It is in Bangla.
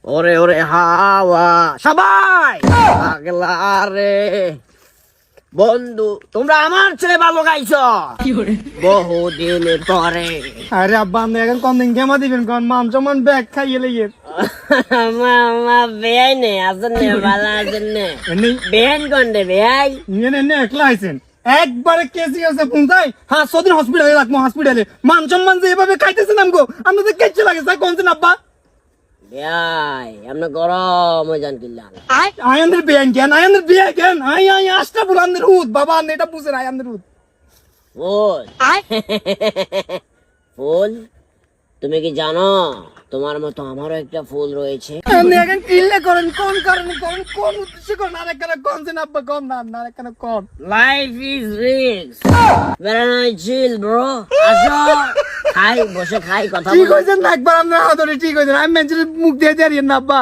ওরে ওরে হাওয়া সবাই পাগলা রে বন্ধু, তোমরা আমার চেয়ে ভালো গাইছো বহুদিন পরে। আরে আব্বা আপনি এখন কোন দিন কেমন দিবেন কোন মান সম্মান ব্যাগ খাইয়ে লেগে মামা বেয়াই নে আসেন নে ভালো আছেন নে বেয়ান কোন রে বেয়াই এনে একলা আইছেন একবারে কেসি আছে পৌঁছাই হ্যাঁ সদিন হসপিটালে রাখবো হসপিটালে মান সম্মান যে এভাবে খাইতেছেন আমগো আপনাদের কেচে লাগে স্যার কোনছেন আব্বা বেয়াই আমরা গরম হয়ে যান কিল্লা আয়ানদের বিয়ান কেন আয়ানদের বিয়া কেন আই আই আস্তা বুলানদের হুদ বাবা আপনি এটা বুঝেন আয়ানদের হুদ ফুল ফুল তুমি কি জানো তোমার মতো আমারও একটা ফুল রয়েছে? আপনি এখন কিল্লে করেন কোন কারণে করেন কোন উদ্দেশ্যে করেন আর একখানা কোনছেন আব্বা কোন না আর একখানা কোন life is risk very nice chill bro আসো খাই বসে খাই কথা ঠিক হয়েছেন না একবার আপনার হাতরে ঠিক হয়েছেন আমি মেঞ্চের মুখ দিয়ে দাঁড়িয়ে না আব্বা